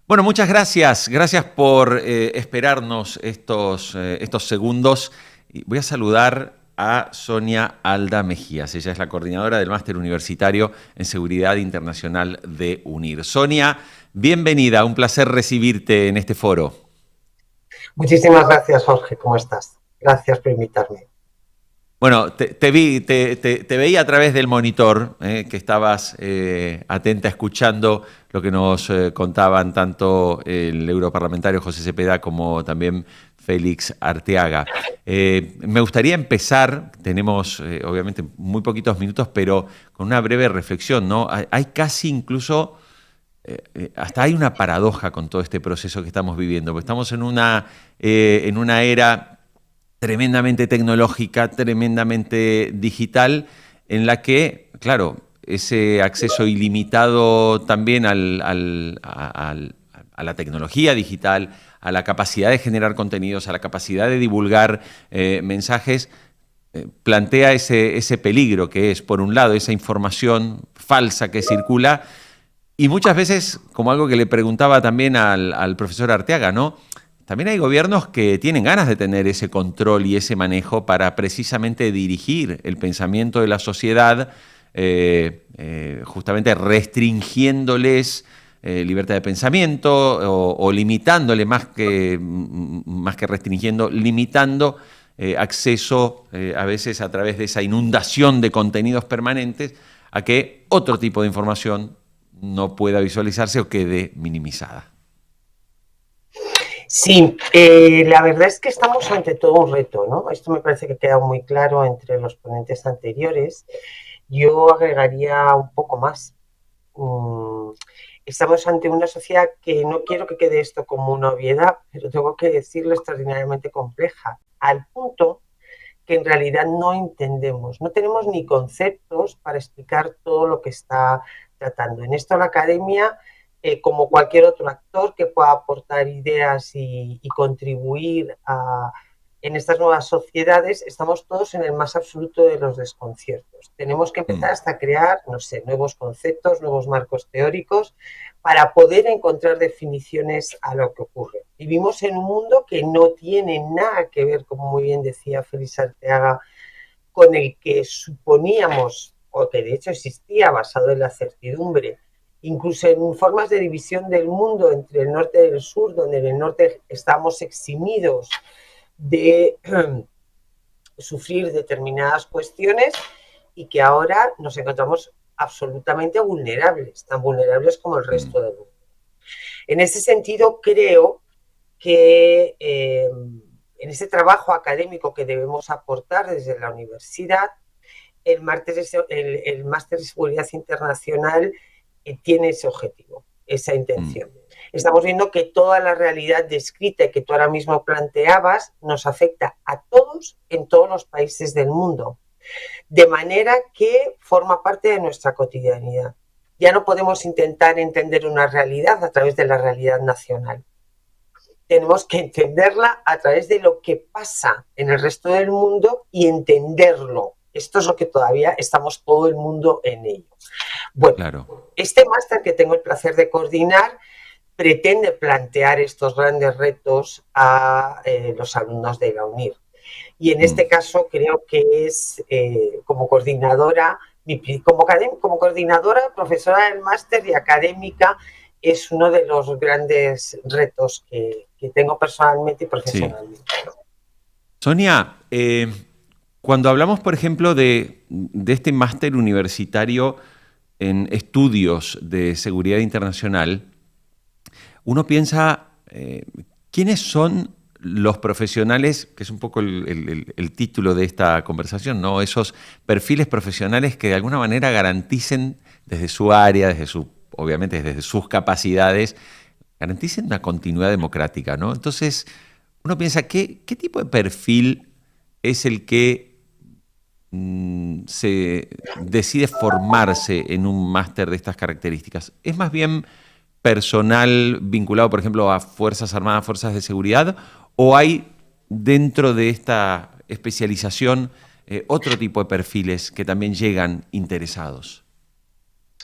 Bueno, muchas gracias. Gracias por esperarnos estos segundos. Y voy a saludar a Sonia Alda Mejías. Ella es la coordinadora del Máster Universitario en Seguridad Internacional de UNIR. Sonia, bienvenida. Un placer recibirte en este foro. Muchísimas gracias, Jorge. ¿Cómo estás? Gracias por invitarme. Bueno, te veía a través del monitor, que estabas atenta, escuchando lo que nos contaban tanto el europarlamentario José Cepeda como también Félix Arteaga. Me gustaría empezar, tenemos obviamente muy poquitos minutos, pero con una breve reflexión, ¿no? Hay casi incluso, hasta hay una paradoja con todo este proceso que estamos viviendo, porque estamos en una era tremendamente tecnológica, tremendamente digital, en la que, claro, ese acceso ilimitado también a la tecnología digital, a la capacidad de generar contenidos, a la capacidad de divulgar mensajes, plantea ese peligro que es, por un lado, esa información falsa que circula, y muchas veces, como algo que le preguntaba también al profesor Arteaga, ¿no? También hay gobiernos que tienen ganas de tener ese control y ese manejo para precisamente dirigir el pensamiento de la sociedad, justamente restringiéndoles libertad de pensamiento o limitándole más que restringiendo, limitando acceso a veces a través de esa inundación de contenidos permanentes a que otro tipo de información no pueda visualizarse o quede minimizada. Sí, la verdad es que estamos ante todo un reto, ¿no? Esto me parece que ha quedado muy claro entre los ponentes anteriores. Yo agregaría un poco más. Estamos ante una sociedad que no quiero que quede esto como una obviedad, pero tengo que decirlo, extraordinariamente compleja, al punto que en realidad no entendemos, no tenemos ni conceptos para explicar todo lo que está tratando. En esto la academia, como cualquier otro actor que pueda aportar ideas y contribuir en estas nuevas sociedades, estamos todos en el más absoluto de los desconciertos. Tenemos que empezar hasta a crear, no sé, nuevos conceptos, nuevos marcos teóricos para poder encontrar definiciones a lo que ocurre. Vivimos en un mundo que no tiene nada que ver, como muy bien decía Félix Arteaga, con el que suponíamos, o que de hecho existía, basado en la certidumbre, incluso en formas de división del mundo entre el norte y el sur, donde en el norte estamos eximidos de sufrir determinadas cuestiones y que ahora nos encontramos absolutamente vulnerables, tan vulnerables como el resto del mundo. En ese sentido, creo que en ese trabajo académico que debemos aportar desde la universidad, el máster de seguridad internacional tiene ese objetivo, esa intención. Estamos viendo que toda la realidad descrita que tú ahora mismo planteabas nos afecta a todos en todos los países del mundo, de manera que forma parte de nuestra cotidianidad. Ya no podemos intentar entender una realidad a través de la realidad nacional. Tenemos que entenderla a través de lo que pasa en el resto del mundo y entenderlo. Esto es lo que todavía estamos todo el mundo en ello. Bueno, claro. Este máster que tengo el placer de coordinar pretende plantear estos grandes retos a los alumnos de la UNIR. Y en este caso creo que es como coordinadora, como coordinadora, profesora del máster y académica, es uno de los grandes retos que tengo personalmente y profesionalmente. Sí. Sonia, cuando hablamos, por ejemplo, de este máster universitario en estudios de seguridad internacional, uno piensa, ¿quiénes son los profesionales, que es un poco el título de esta conversación, ¿no? Esos perfiles profesionales que de alguna manera garanticen desde su área, obviamente desde sus capacidades, garanticen una continuidad democrática, ¿no? Entonces, uno piensa, ¿qué tipo de perfil es el que se decide formarse en un máster de estas características? ¿Es más bien personal vinculado, por ejemplo, a Fuerzas Armadas, Fuerzas de Seguridad, o hay dentro de esta especialización otro tipo de perfiles que también llegan interesados?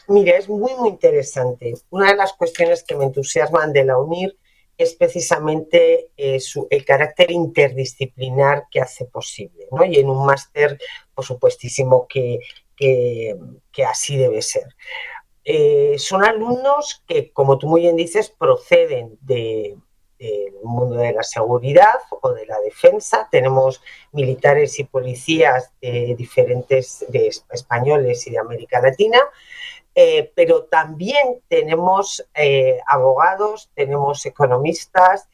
Mira, es muy, muy interesante. Una de las cuestiones que me entusiasman de la UNIR es precisamente el carácter interdisciplinar que hace posible, ¿no? Y en un máster, por supuestísimo, que así debe ser. Son alumnos que, como tú muy bien dices, proceden del mundo de la seguridad o de la defensa. Tenemos militares y policías diferentes, de españoles y de América Latina, pero también tenemos abogados, tenemos economistas,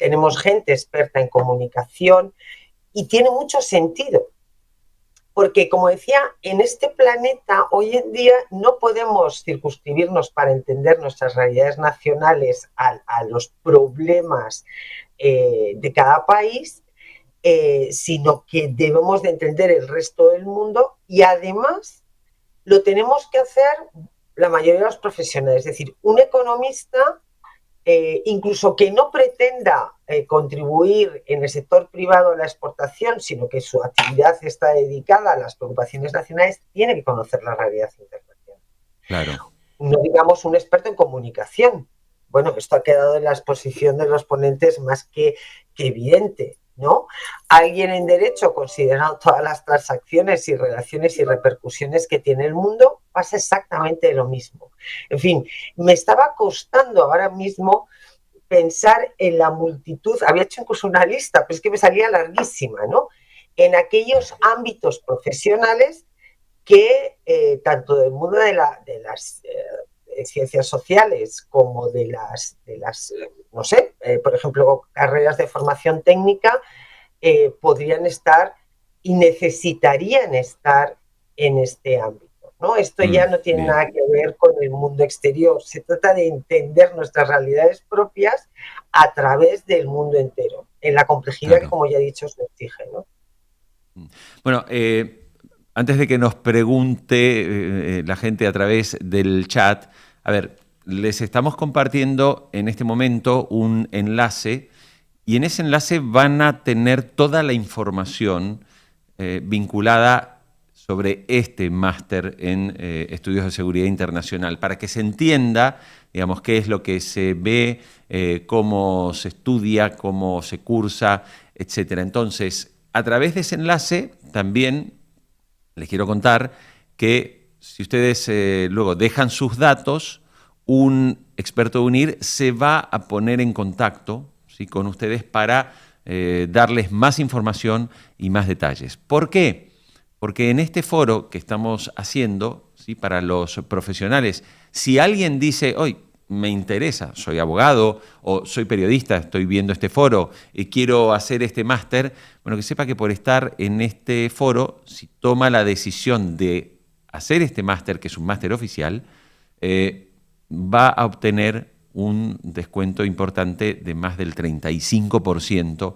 tenemos gente experta en comunicación y tiene mucho sentido. Porque, como decía, en este planeta hoy en día no podemos circunscribirnos para entender nuestras realidades nacionales a los problemas de cada país, sino que debemos de entender el resto del mundo y además lo tenemos que hacer la mayoría de los profesionales. Es decir, un economista, incluso que no pretenda contribuir en el sector privado a la exportación, sino que su actividad está dedicada a las preocupaciones nacionales, tiene que conocer la realidad internacional. Claro. No digamos un experto en comunicación. Bueno, esto ha quedado en la exposición de los ponentes más que evidente, ¿no? Alguien en derecho, considerando todas las transacciones y relaciones y repercusiones que tiene el mundo, pasa exactamente lo mismo. En fin, me estaba costando ahora mismo pensar en la multitud, había hecho incluso una lista, pero es que me salía larguísima, ¿no? En aquellos ámbitos profesionales que tanto del mundo de las ciencias sociales como de las no sé, por ejemplo, carreras de formación técnica, podrían estar y necesitarían estar en este ámbito, ¿no? Esto ya no tiene nada que ver con el mundo exterior, se trata de entender nuestras realidades propias a través del mundo entero, en la complejidad que, como ya he dicho, se exige, ¿no? Bueno, antes de que nos pregunte la gente a través del chat, a ver, les estamos compartiendo en este momento un enlace y en ese enlace van a tener toda la información vinculada sobre este máster en estudios de seguridad internacional, para que se entienda, digamos, qué es lo que se ve, cómo se estudia, cómo se cursa, etcétera. Entonces, a través de ese enlace también les quiero contar que si ustedes luego dejan sus datos, un experto de UNIR se va a poner en contacto, ¿sí?, con ustedes para darles más información y más detalles. ¿Por qué? Porque en este foro que estamos haciendo, ¿sí?, para los profesionales, si alguien dice, hoy me interesa, soy abogado o soy periodista, estoy viendo este foro y quiero hacer este máster, bueno, que sepa que por estar en este foro, si toma la decisión de hacer este máster, que es un máster oficial, va a obtener un descuento importante de más del 35%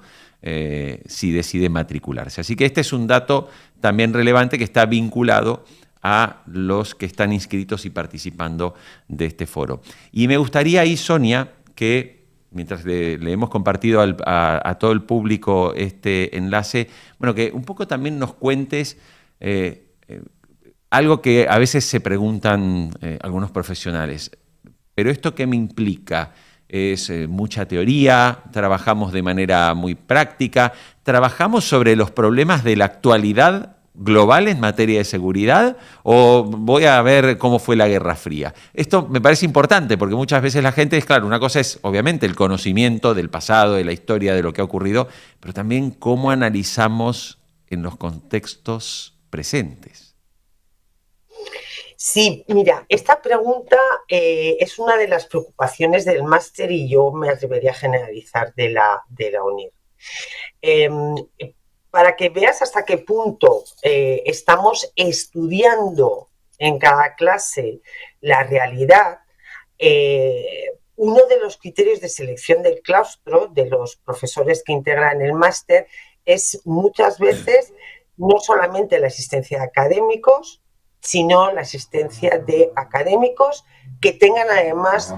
si decide matricularse. Así que este es un dato también relevante que está vinculado a los que están inscritos y participando de este foro. Y me gustaría ahí, Sonia, que mientras le hemos compartido a todo el público este enlace, bueno, que un poco también nos cuentes algo que a veces se preguntan algunos profesionales. ¿Pero esto qué me implica? Es mucha teoría, trabajamos de manera muy práctica, trabajamos sobre los problemas de la actualidad global en materia de seguridad, o voy a ver cómo fue la Guerra Fría. Esto me parece importante porque muchas veces la gente, es claro, una cosa es obviamente el conocimiento del pasado, de la historia, de lo que ha ocurrido, pero también cómo analizamos en los contextos presentes. Sí, mira, esta pregunta es una de las preocupaciones del máster y yo me atrevería a generalizar de la UNIR. Para que veas hasta qué punto estamos estudiando en cada clase la realidad, uno de los criterios de selección del claustro, de los profesores que integran el máster, es muchas veces no solamente la existencia de académicos, sino la existencia de académicos que tengan además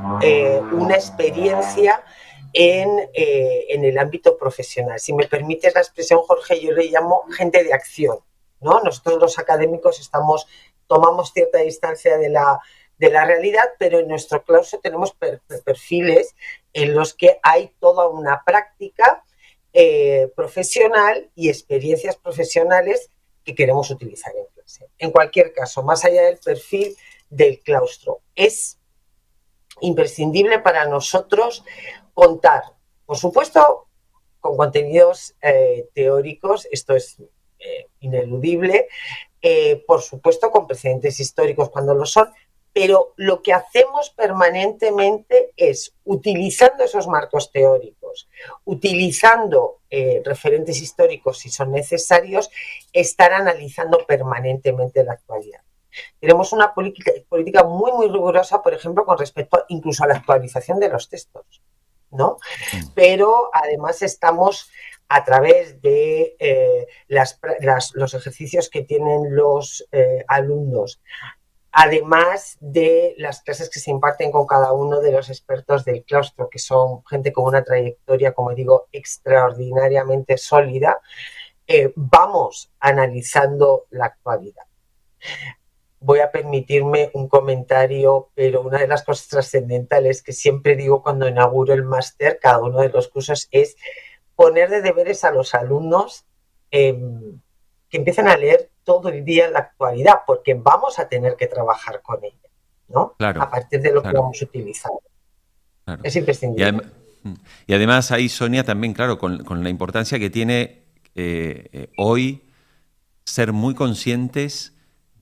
una experiencia en el ámbito profesional. Si me permites la expresión, Jorge, yo le llamo gente de acción, ¿no? Nosotros los académicos tomamos cierta distancia de la realidad, pero en nuestro claustro tenemos perfiles en los que hay toda una práctica profesional y experiencias profesionales que queremos utilizar en clase. En cualquier caso, más allá del perfil del claustro, es imprescindible para nosotros contar, por supuesto, con contenidos teóricos, esto es ineludible, por supuesto con precedentes históricos cuando lo son, pero lo que hacemos permanentemente es, utilizando esos marcos teóricos históricos. Utilizando referentes históricos si son necesarios, estar analizando permanentemente la actualidad. Tenemos una política muy, muy rigurosa, por ejemplo, con respecto incluso a la actualización de los textos, ¿no? Pero además estamos a través de los ejercicios que tienen los alumnos, además de las clases que se imparten con cada uno de los expertos del claustro, que son gente con una trayectoria, como digo, extraordinariamente sólida, vamos analizando la actualidad. Voy a permitirme un comentario, pero una de las cosas trascendentales que siempre digo cuando inauguro el máster, cada uno de los cursos, es poner de deberes a los alumnos que empiecen a leer todo el día en la actualidad, porque vamos a tener que trabajar con ella, ¿no? Claro, a partir de lo claro, que vamos utilizando. claro. Es imprescindible. Y además ahí, Sonia, también, claro, con la importancia que tiene hoy ser muy conscientes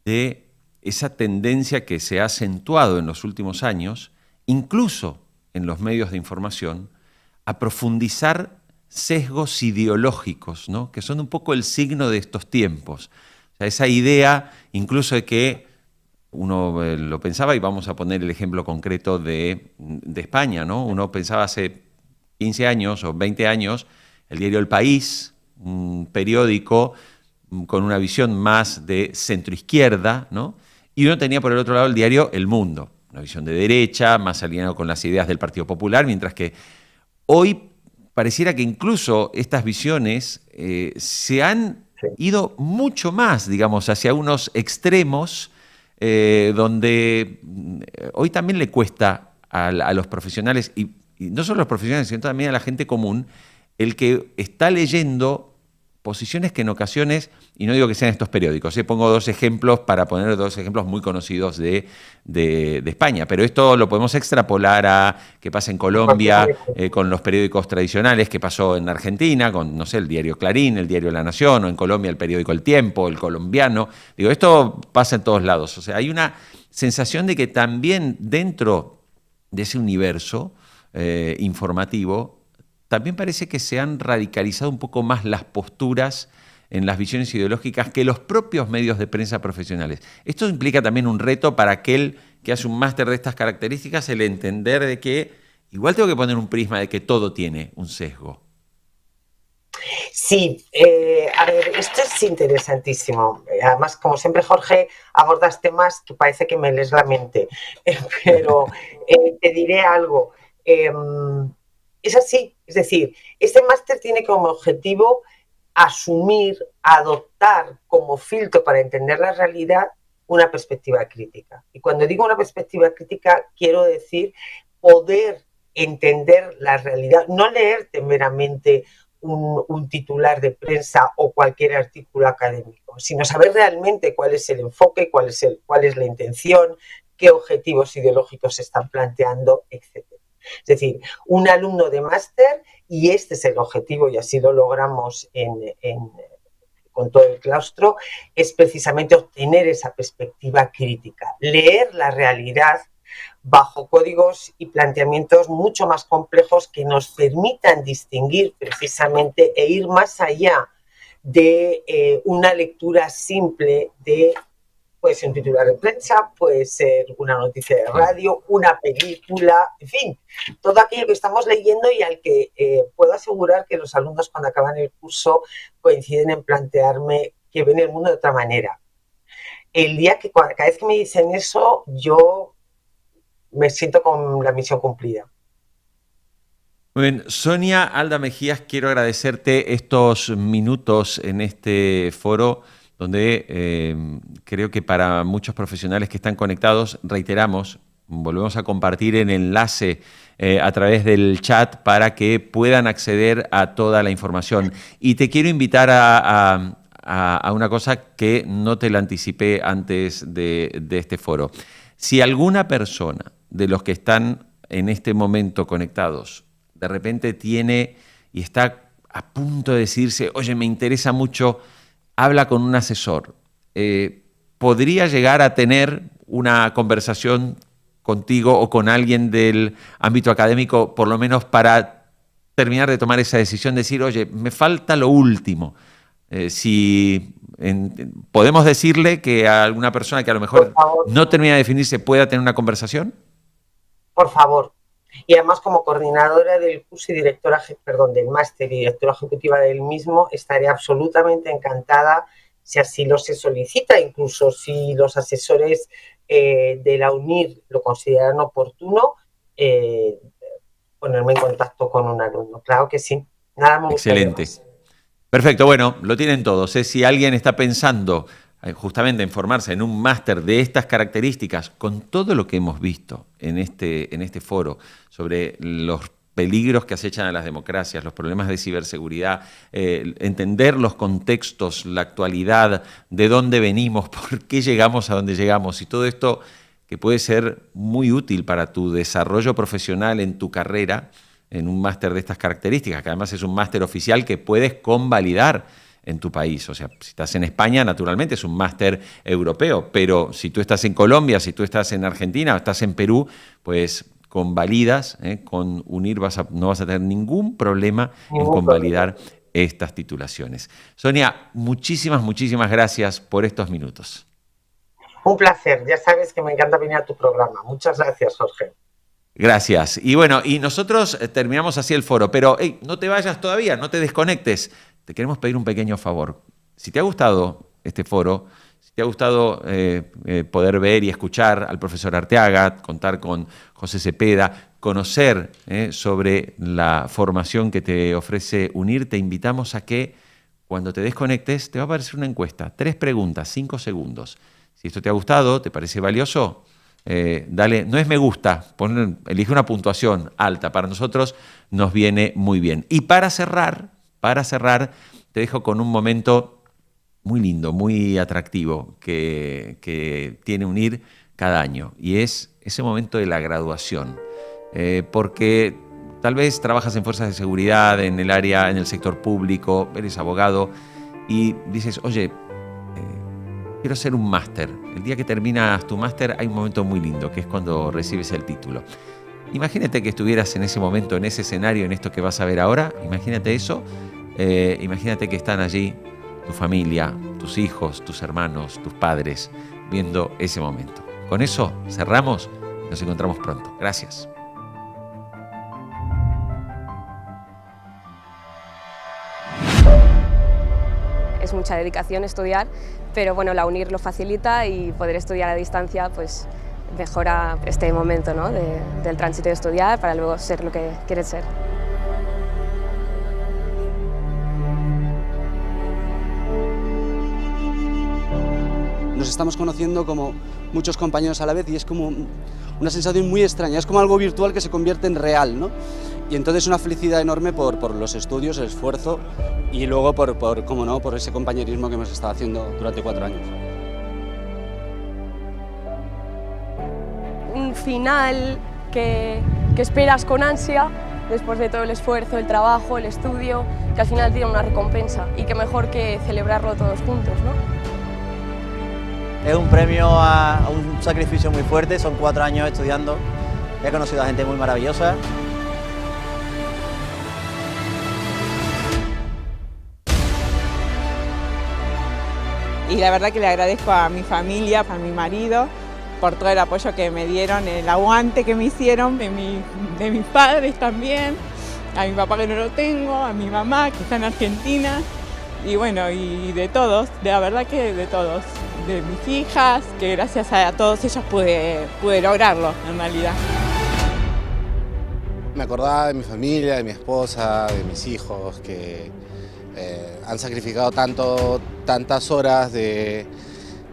de esa tendencia que se ha acentuado en los últimos años, incluso en los medios de información, a profundizar sesgos ideológicos, ¿no? Que son un poco el signo de estos tiempos. O sea, esa idea incluso de que uno lo pensaba, y vamos a poner el ejemplo concreto de España, ¿no? Uno pensaba hace 15 años o 20 años, el diario El País, un periódico con una visión más de centroizquierda, ¿no? Y uno tenía por el otro lado el diario El Mundo, una visión de derecha, más alineado con las ideas del Partido Popular, mientras que hoy pareciera que incluso estas visiones se han ido mucho más, digamos, hacia unos extremos donde hoy también le cuesta a los profesionales, y no solo a los profesionales, sino también a la gente común, el que está leyendo posiciones que en ocasiones, y no digo que sean estos periódicos, pongo dos ejemplos para poner dos ejemplos muy conocidos de España, pero esto lo podemos extrapolar a qué pasa en Colombia con los periódicos tradicionales, qué pasó en Argentina con, no sé, el diario Clarín, el diario La Nación, o en Colombia el periódico El Tiempo, el colombiano. Digo, esto pasa en todos lados. O sea, hay una sensación de que también dentro de ese universo informativo, también parece que se han radicalizado un poco más las posturas en las visiones ideológicas que los propios medios de prensa profesionales. Esto implica también un reto para aquel que hace un máster de estas características, el entender de que igual tengo que poner un prisma de que todo tiene un sesgo. Sí, a ver, esto es interesantísimo. Además, como siempre, Jorge, abordas temas que parece que me lees la mente. Pero te diré algo. Es así, es decir, este máster tiene como objetivo asumir, adoptar como filtro para entender la realidad una perspectiva crítica. Y cuando digo una perspectiva crítica, quiero decir poder entender la realidad, no leerte meramente un titular de prensa o cualquier artículo académico, sino saber realmente cuál es el enfoque, cuál es la intención, qué objetivos ideológicos se están planteando, etc. Es decir, un alumno de máster, y este es el objetivo y así lo logramos con todo el claustro, es precisamente obtener esa perspectiva crítica, leer la realidad bajo códigos y planteamientos mucho más complejos que nos permitan distinguir precisamente e ir más allá de una lectura simple de, puede ser un titular de prensa, puede ser una noticia de radio, una película, en fin, todo aquello que estamos leyendo y al que puedo asegurar que los alumnos cuando acaban el curso coinciden en plantearme que ven el mundo de otra manera. El día que cada vez que me dicen eso, yo me siento con la misión cumplida. Muy bien, Sonia Alda Mejías, quiero agradecerte estos minutos en este foro donde creo que para muchos profesionales que están conectados, reiteramos, volvemos a compartir el enlace a través del chat para que puedan acceder a toda la información. Y te quiero invitar a una cosa que no te la anticipé antes de este foro. Si alguna persona de los que están en este momento conectados de repente tiene y está a punto de decirse, oye, me interesa mucho, habla con un asesor, ¿podría llegar a tener una conversación contigo o con alguien del ámbito académico, por lo menos para terminar de tomar esa decisión, decir, oye, me falta lo último. ¿Podemos decirle que a alguna persona que a lo mejor no termina de definirse pueda tener una conversación? Por favor. Y además, como coordinadora del curso y directora, del máster y directora ejecutiva del mismo, estaré absolutamente encantada, si así lo se solicita, incluso si los asesores de la UNIR lo consideran oportuno, ponerme en contacto con un alumno. Claro que sí. Nada más. Excelente. Perfecto, bueno, lo tienen todos. Si alguien está pensando justamente en formarse en un máster de estas características, con todo lo que hemos visto en este foro sobre los peligros que acechan a las democracias, los problemas de ciberseguridad, entender los contextos, la actualidad, de dónde venimos, por qué llegamos a donde llegamos, y todo esto que puede ser muy útil para tu desarrollo profesional en tu carrera, en un máster de estas características, que además es un máster oficial que puedes convalidar en tu país. O sea, si estás en España, naturalmente es un máster europeo, pero si tú estás en Colombia, si tú estás en Argentina o estás en Perú, pues convalidas, con UNIR no vas a tener ningún problema en convalidar estas titulaciones. Sonia, muchísimas gracias por estos minutos. Un placer, ya sabes que me encanta venir a tu programa. Muchas gracias, Jorge. Gracias. Y bueno, y nosotros terminamos así el foro, pero no te vayas todavía, no te desconectes. Te queremos pedir un pequeño favor. Si te ha gustado este foro, si te ha gustado poder ver y escuchar al profesor Arteaga, contar con José Cepeda, conocer sobre la formación que te ofrece UNIR, te invitamos a que cuando te desconectes te va a aparecer una encuesta. 3 preguntas, 5 segundos. Si esto te ha gustado, te parece valioso, dale, no es me gusta, elige una puntuación alta. Para nosotros nos viene muy bien. Y para cerrar, te dejo con un momento muy lindo, muy atractivo que tiene UNIR cada año, y es ese momento de la graduación. Porque tal vez trabajas en fuerzas de seguridad, en el sector público, eres abogado y dices, oye, quiero hacer un máster. El día que terminas tu máster hay un momento muy lindo, que es cuando recibes el título. Imagínate que estuvieras en ese momento, en ese escenario, en esto que vas a ver ahora. Imagínate eso. Imagínate que están allí tu familia, tus hijos, tus hermanos, tus padres, viendo ese momento. Con eso cerramos. Nos encontramos pronto. Gracias. Es mucha dedicación estudiar, pero bueno, la UNIR lo facilita y poder estudiar a distancia pues mejora este momento, ¿no? del tránsito de estudiar para luego ser lo que quieres ser. Nos estamos conociendo como muchos compañeros a la vez y es como una sensación muy extraña, es como algo virtual que se convierte en real, ¿no? Y entonces una felicidad enorme por los estudios, el esfuerzo y luego cómo no, por ese compañerismo que hemos estado haciendo durante 4 años. Un final que esperas con ansia después de todo el esfuerzo, el trabajo, el estudio, que al final tiene una recompensa y que mejor que celebrarlo todos juntos, ¿no? Es un premio a un sacrificio muy fuerte, son 4 años estudiando, he conocido a gente muy maravillosa. Y la verdad que le agradezco a mi familia, a mi marido, por todo el apoyo que me dieron, el aguante que me hicieron, de mis padres también, a mi papá que no lo tengo, a mi mamá que está en Argentina, y bueno, y de todos, de la verdad que de todos, de mis hijas, que gracias a todos ellos pude lograrlo en realidad. Me acordaba de mi familia, de mi esposa, de mis hijos, que han sacrificado tantas horas de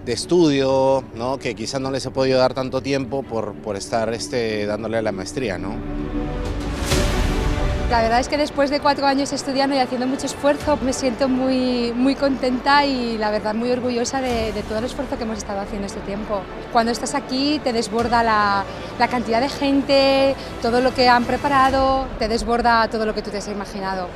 estudio, ¿no? Que quizás no les he podido dar tanto tiempo por estar dándole a la maestría, ¿no? La verdad es que después de 4 años estudiando y haciendo mucho esfuerzo, me siento muy contenta y la verdad muy orgullosa de todo el esfuerzo que hemos estado haciendo este tiempo. Cuando estás aquí te desborda la cantidad de gente, todo lo que han preparado, te desborda todo lo que tú te has imaginado.